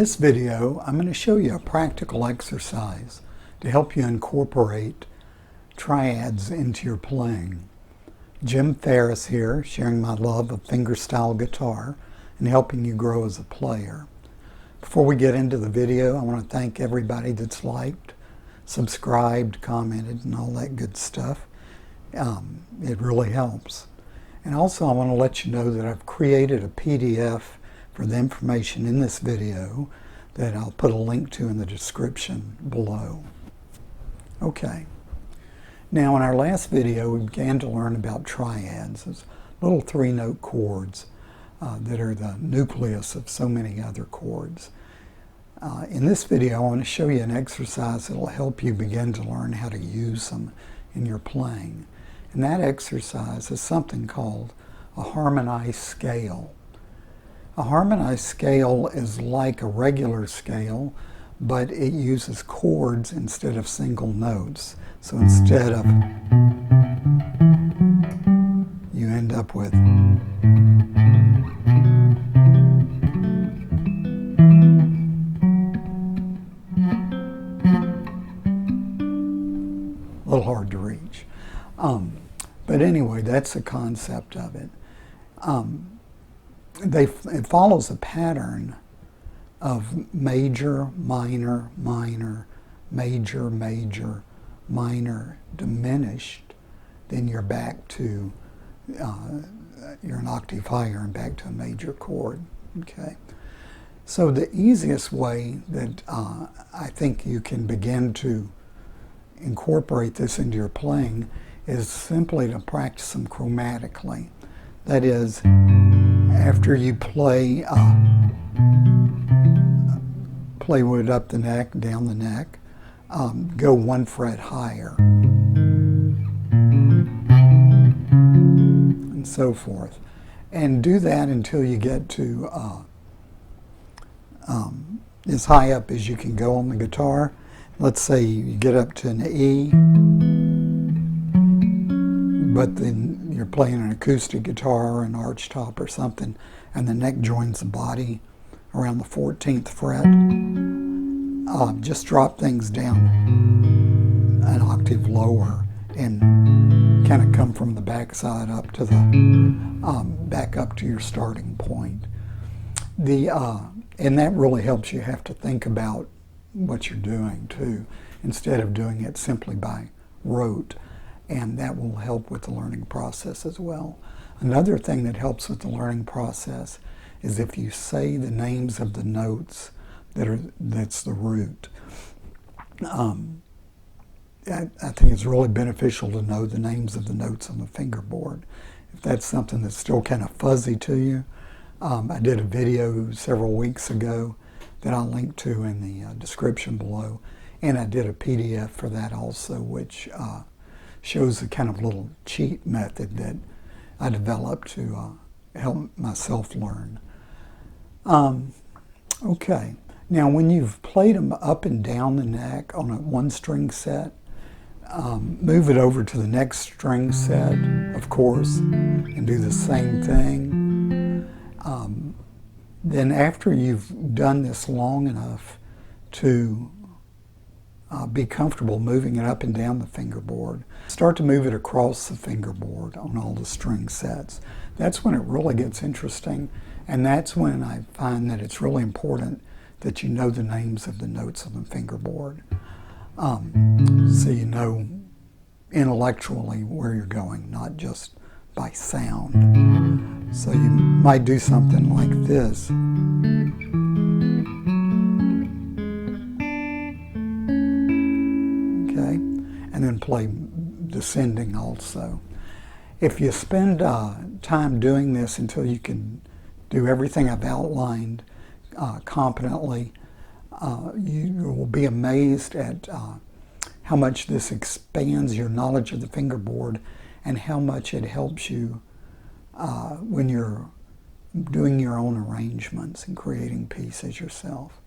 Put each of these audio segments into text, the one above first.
this video, I'm going to show you a practical exercise to help you incorporate triads into your playing. Jim Ferris here, sharing my love of fingerstyle guitar and helping you grow as a player. Before we get into the video, I want to thank everybody that's liked, subscribed, commented, and all that good stuff. It really helps. And also I want to let you know that I've created a PDF for the information in this video that I'll put a link to in the description below. Okay. Now in our last video we began to learn about triads, those little three-note chords that are the nucleus of so many other chords. In this video I want to show you an exercise that will help you begin to learn how to use them in your playing. And that exercise is something called a harmonized scale. A harmonized scale is like a regular scale, but it uses chords instead of single notes. So instead of, you end up with a little hard to reach. But anyway, that's the concept of it. It follows a pattern of major, minor, minor, major, major, minor, diminished. Then you're back to, you're an octave higher and back to a major chord. Okay. So the easiest way that I think you can begin to incorporate this into your playing is simply to practice them chromatically. That is, after you play wood up the neck, down the neck, go one fret higher, and so forth. And do that until you get to as high up as you can go on the guitar. Let's say you get up to an E, but then you're playing an acoustic guitar or an arch top or something, and the neck joins the body around the 14th fret. Just drop things down an octave lower and kind of come from the back side up to the back up to your starting point. And that really helps you have to think about what you're doing too, instead of doing it simply by rote. And that will help with the learning process as well. Another thing that helps with the learning process is if you say the names of the notes that's the root. I think it's really beneficial to know the names of the notes on the fingerboard. If that's something that's still kind of fuzzy to you, I did a video several weeks ago that I'll link to in the description below, and I did a PDF for that also, which shows the kind of little cheat method that I developed to help myself learn. Okay, now when you've played them up and down the neck on a one string set, move it over to the next string set, of course, and do the same thing. Then after you've done this long enough to be comfortable moving it up and down the fingerboard, start to move it across the fingerboard on all the string sets. That's when it really gets interesting, and that's when I find that it's really important that you know the names of the notes of the fingerboard, so you know intellectually where you're going, not just by sound. So you might do something like this. And then play descending also. If you spend time doing this until you can do everything I've outlined competently, you will be amazed at how much this expands your knowledge of the fingerboard and how much it helps you when you're doing your own arrangements and creating pieces yourself.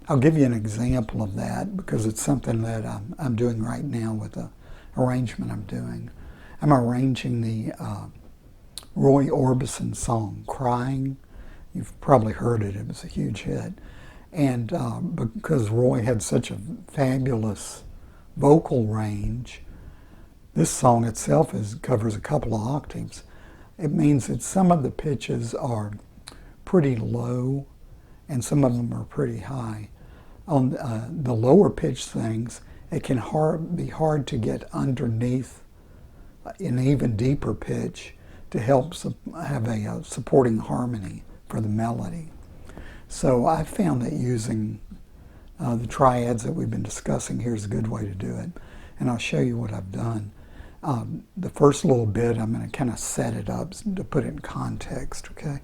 I'll give you an example of that because it's something that I'm doing right now with the arrangement I'm doing. I'm arranging the Roy Orbison song, Crying. You've probably heard it. It was a huge hit. And because Roy had such a fabulous vocal range, this song itself covers a couple of octaves. It means that some of the pitches are pretty low and some of them are pretty high. On the lower pitch things, it can be hard to get underneath an even deeper pitch to help have a supporting harmony for the melody. So I found that using the triads that we've been discussing here is a good way to do it. And I'll show you what I've done. The first little bit, I'm going to kind of set it up to put it in context, okay?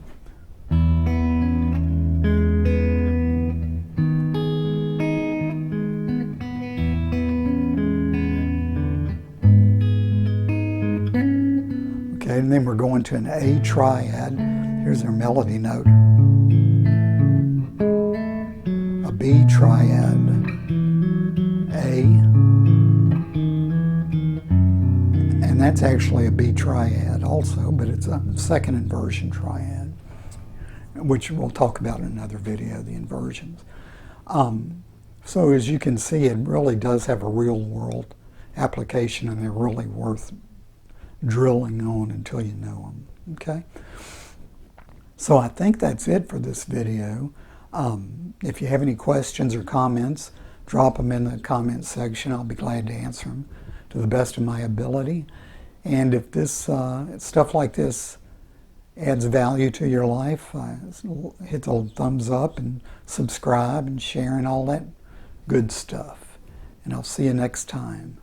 Okay, and then we're going to an A triad. Here's our melody note. A B triad, A, and that's actually a B triad also, but it's a second inversion triad, which we'll talk about in another video, the inversions. So as you can see, it really does have a real world application, and they're really worth drilling on until you know them, okay? So I think that's it for this video. If you have any questions or comments, drop them in the comment section. I'll be glad to answer them to the best of my ability. And if this stuff like this adds value to your life, hit the thumbs up and subscribe and share and all that good stuff. And I'll see you next time.